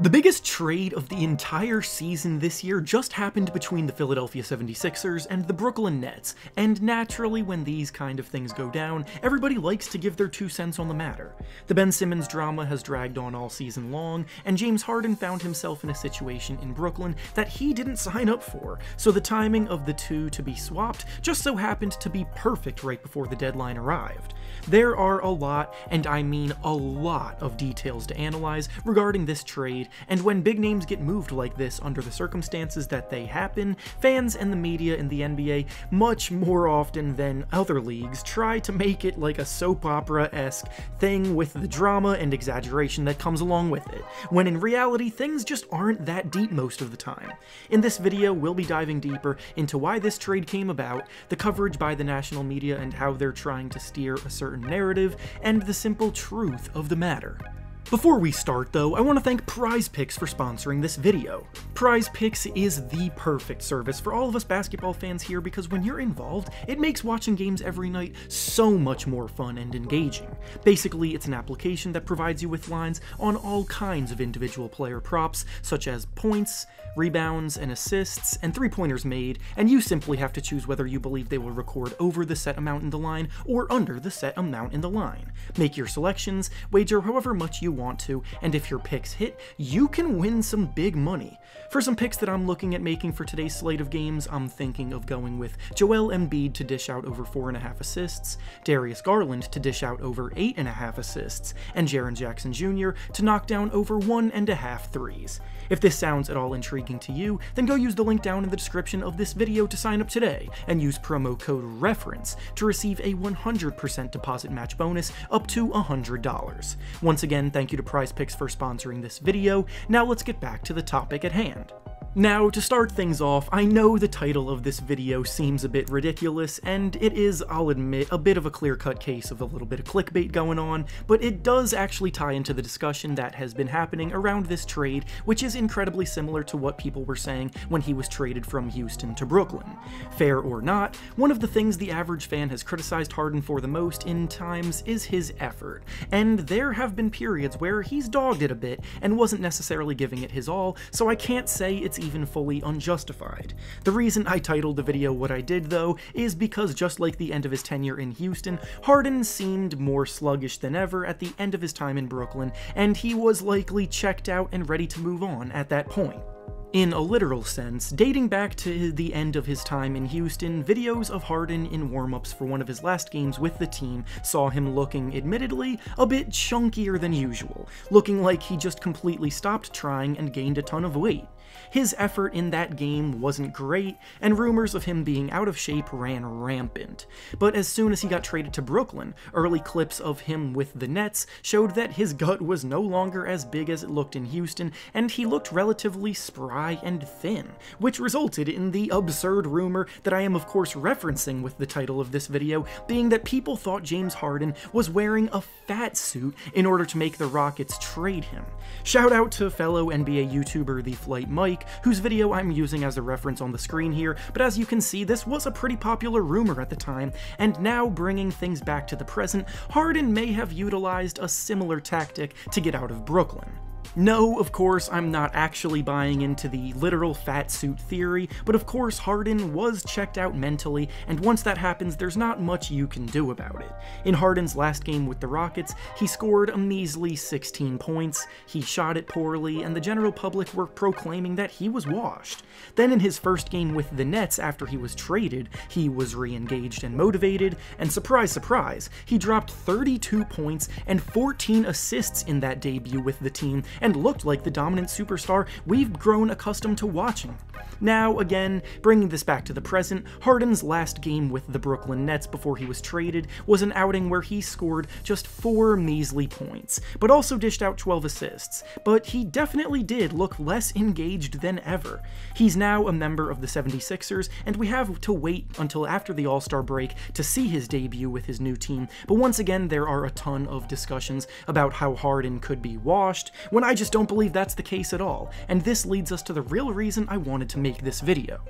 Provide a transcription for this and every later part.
The biggest trade of the entire season this year just happened between the Philadelphia 76ers and the Brooklyn Nets, and naturally when these kind of things go down, everybody likes to give their 2 cents on the matter. The Ben Simmons drama has dragged on all season long, and James Harden found himself in a situation in Brooklyn that he didn't sign up for, so the timing of the two to be swapped just so happened to be perfect right before the deadline arrived. There are a lot, and I mean a lot, of details to analyze regarding this trade, and when big names get moved like this under the circumstances that they happen, fans and the media in the NBA, much more often than other leagues, try to make it like a soap opera-esque thing with the drama and exaggeration that comes along with it, when in reality things just aren't that deep most of the time. In this video, we'll be diving deeper into why this trade came about, the coverage by the national media and how they're trying to steer a certain narrative, and the simple truth of the matter. Before we start though, I want to thank PrizePicks for sponsoring this video. PrizePicks is the perfect service for all of us basketball fans here because when you're involved, it makes watching games every night so much more fun and engaging. Basically, it's an application that provides you with lines on all kinds of individual player props, such as points, rebounds, and assists, and three-pointers made, and you simply have to choose whether you believe they will record over the set amount in the line or under the set amount in the line. Make your selections, wager however much you want to, and if your picks hit, you can win some big money. For some picks that I'm looking at making for today's slate of games, I'm thinking of going with Joel Embiid to dish out over 4.5 assists, Darius Garland to dish out over 8.5 assists, and Jaren Jackson Jr. to knock down over 1.5 threes. If this sounds at all intriguing to you, then go use the link down in the description of this video to sign up today, and use promo code REFERENCE to receive a 100% deposit match bonus up to $100. Once again, thank you to PrizePicks for sponsoring this video. Now let's get back to the topic at hand. Now, to start things off, I know the title of this video seems a bit ridiculous, and it is, I'll admit, a bit of a clear-cut case of a little bit of clickbait going on, but it does actually tie into the discussion that has been happening around this trade, which is incredibly similar to what people were saying when he was traded from Houston to Brooklyn. Fair or not, one of the things the average fan has criticized Harden for the most in times is his effort, and there have been periods where he's dogged it a bit and wasn't necessarily giving it his all, so I can't say it's even fully unjustified. The reason I titled the video what I did, though, is because just like the end of his tenure in Houston, Harden seemed more sluggish than ever at the end of his time in Brooklyn, and he was likely checked out and ready to move on at that point. In a literal sense, dating back to the end of his time in Houston, videos of Harden in warm-ups for one of his last games with the team saw him looking, admittedly, a bit chunkier than usual, looking like he just completely stopped trying and gained a ton of weight. His effort in that game wasn't great, and rumors of him being out of shape ran rampant. But as soon as he got traded to Brooklyn, early clips of him with the Nets showed that his gut was no longer as big as it looked in Houston, and he looked relatively spry and thin, which resulted in the absurd rumor that I am of course referencing with the title of this video, being that people thought James Harden was wearing a fat suit in order to make the Rockets trade him. Shout out to fellow NBA YouTuber The Flight Mike, whose video I'm using as a reference on the screen here, but as you can see, this was a pretty popular rumor at the time, and now bringing things back to the present, Harden may have utilized a similar tactic to get out of Brooklyn. No, of course, I'm not actually buying into the literal fat suit theory, but of course Harden was checked out mentally, and once that happens, there's not much you can do about it. In Harden's last game with the Rockets, he scored a measly 16 points, he shot it poorly, and the general public were proclaiming that he was washed. Then in his first game with the Nets after he was traded, he was re-engaged and motivated, and surprise, surprise, he dropped 32 points and 14 assists in that debut with the team, and looked like the dominant superstar we've grown accustomed to watching. Now, again, bringing this back to the present, Harden's last game with the Brooklyn Nets before he was traded was an outing where he scored just 4 measly points, but also dished out 12 assists, but he definitely did look less engaged than ever. He's now a member of the 76ers, and we have to wait until after the All-Star break to see his debut with his new team, but once again, there are a ton of discussions about how Harden could be washed, when I just don't believe that's the case at all, and this leads us to the real reason I wanted to make this video.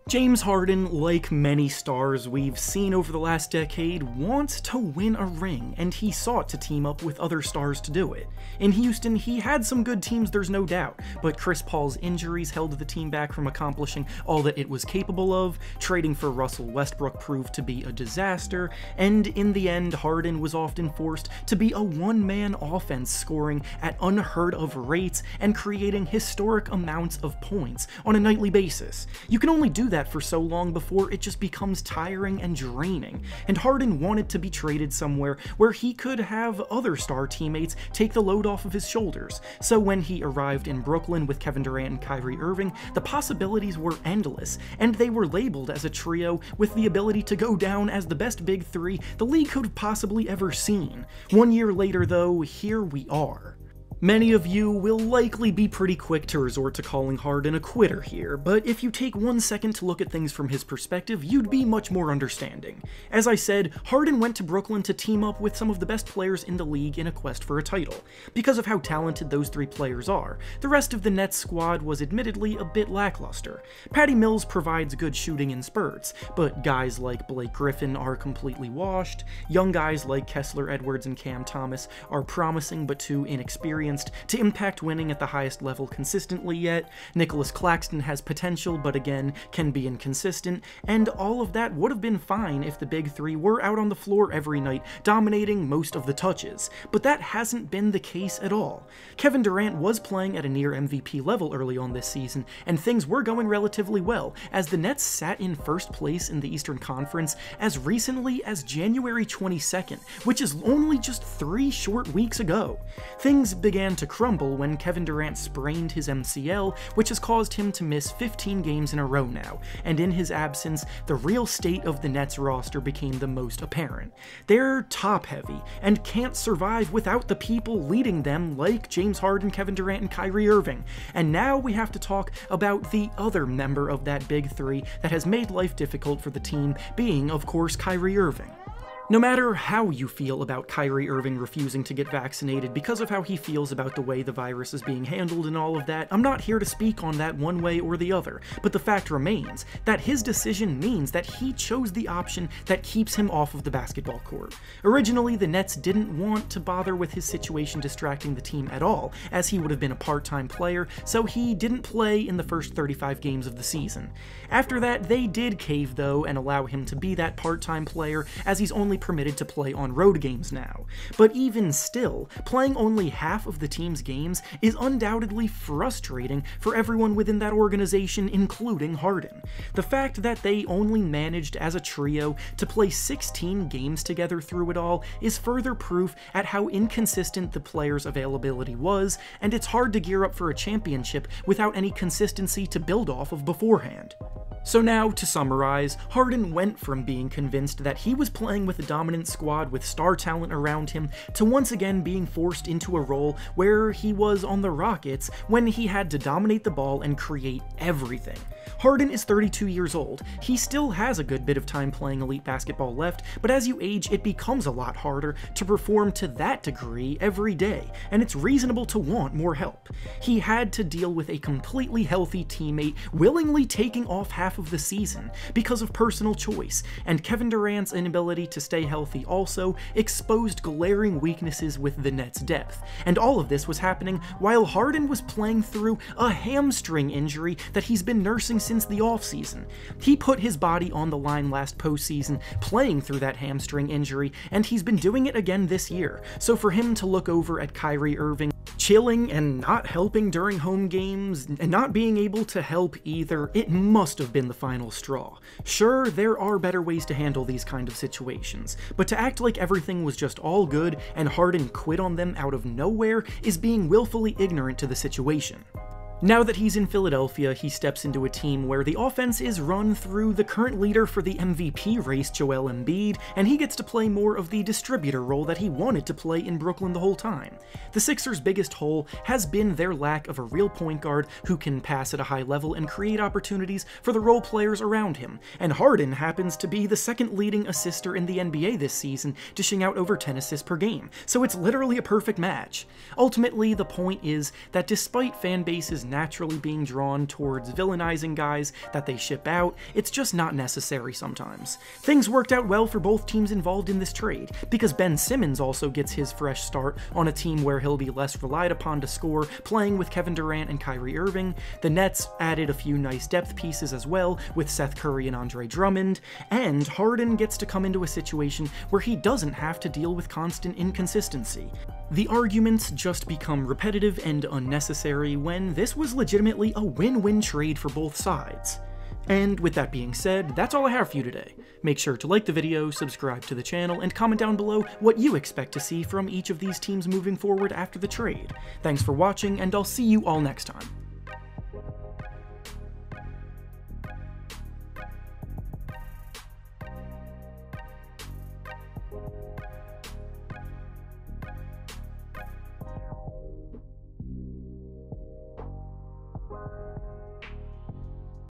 James Harden, like many stars we've seen over the last decade, wants to win a ring, and he sought to team up with other stars to do it. In Houston, he had some good teams, there's no doubt, but Chris Paul's injuries held the team back from accomplishing all that it was capable of, trading for Russell Westbrook proved to be a disaster, and in the end, Harden was often forced to be a one-man offense, scoring at unheard of rates and creating historic amounts of points on a nightly basis. You can only do that for so long before it just becomes tiring and draining, and Harden wanted to be traded somewhere where he could have other star teammates take the load off of his shoulders. So when he arrived in Brooklyn with Kevin Durant and Kyrie Irving, the possibilities were endless, and they were labeled as a trio with the ability to go down as the best big three the league could have possibly ever seen. 1 year later though, here we are. Many of you will likely be pretty quick to resort to calling Harden a quitter here, but if you take 1 second to look at things from his perspective, you'd be much more understanding. As I said, Harden went to Brooklyn to team up with some of the best players in the league in a quest for a title. Because of how talented those three players are, the rest of the Nets squad was admittedly a bit lackluster. Patty Mills provides good shooting in spurts, but guys like Blake Griffin are completely washed, young guys like Kessler Edwards and Cam Thomas are promising but too inexperienced to impact winning at the highest level consistently yet, Nicholas Claxton has potential but again can be inconsistent, and all of that would have been fine if the big three were out on the floor every night, dominating most of the touches, but that hasn't been the case at all. Kevin Durant was playing at a near MVP level early on this season, and things were going relatively well, as the Nets sat in first place in the Eastern Conference as recently as January 22nd, which is only just 3 short weeks ago. Things began to crumble when Kevin Durant sprained his MCL, which has caused him to miss 15 games in a row now, and in his absence, the real state of the Nets roster became the most apparent. They're top-heavy, and can't survive without the people leading them like James Harden, Kevin Durant, and Kyrie Irving. And now we have to talk about the other member of that big three that has made life difficult for the team, being, of course, Kyrie Irving. No matter how you feel about Kyrie Irving refusing to get vaccinated because of how he feels about the way the virus is being handled and all of that, I'm not here to speak on that one way or the other, but the fact remains that his decision means that he chose the option that keeps him off of the basketball court. Originally, the Nets didn't want to bother with his situation distracting the team at all, as he would have been a part-time player, so he didn't play in the first 35 games of the season. After that, they did cave though and allow him to be that part-time player, as he's only permitted to play on road games now. But even still, playing only half of the team's games is undoubtedly frustrating for everyone within that organization, including Harden. The fact that they only managed as a trio to play 16 games together through it all is further proof at how inconsistent the players' availability was, and it's hard to gear up for a championship without any consistency to build off of beforehand. So now, to summarize, Harden went from being convinced that he was playing with a dominant squad with star talent around him to once again being forced into a role where he was on the Rockets when he had to dominate the ball and create everything. Harden is 32 years old. He still has a good bit of time playing elite basketball left, but as you age, it becomes a lot harder to perform to that degree every day, and it's reasonable to want more help. He had to deal with a completely healthy teammate willingly taking off half of the season because of personal choice, and Kevin Durant's inability to stay healthy also exposed glaring weaknesses with the Nets' depth, and all of this was happening while Harden was playing through a hamstring injury that he's been nursing since the offseason. He put his body on the line last postseason, playing through that hamstring injury, and he's been doing it again this year, so for him to look over at Kyrie Irving chilling and not helping during home games, and not being able to help either, it must have been the final straw. Sure, there are better ways to handle these kind of situations, but to act like everything was just all good and Harden quit on them out of nowhere is being willfully ignorant to the situation. Now that he's in Philadelphia, he steps into a team where the offense is run through the current leader for the MVP race, Joel Embiid, and he gets to play more of the distributor role that he wanted to play in Brooklyn the whole time. The Sixers' biggest hole has been their lack of a real point guard who can pass at a high level and create opportunities for the role players around him, and Harden happens to be the second leading assister in the NBA this season, dishing out over 10 assists per game, so it's literally a perfect match. Ultimately, the point is that despite fan bases naturally being drawn towards villainizing guys that they ship out. It's just not necessary sometimes. Things worked out well for both teams involved in this trade, because Ben Simmons also gets his fresh start on a team where he'll be less relied upon to score, playing with Kevin Durant and Kyrie Irving. The Nets added a few nice depth pieces as well, with Seth Curry and Andre Drummond, and Harden gets to come into a situation where he doesn't have to deal with constant inconsistency. The arguments just become repetitive and unnecessary when this was legitimately a win-win trade for both sides. And with that being said, that's all I have for you today. Make sure to like the video, subscribe to the channel, and comment down below what you expect to see from each of these teams moving forward after the trade. Thanks for watching, and I'll see you all next time.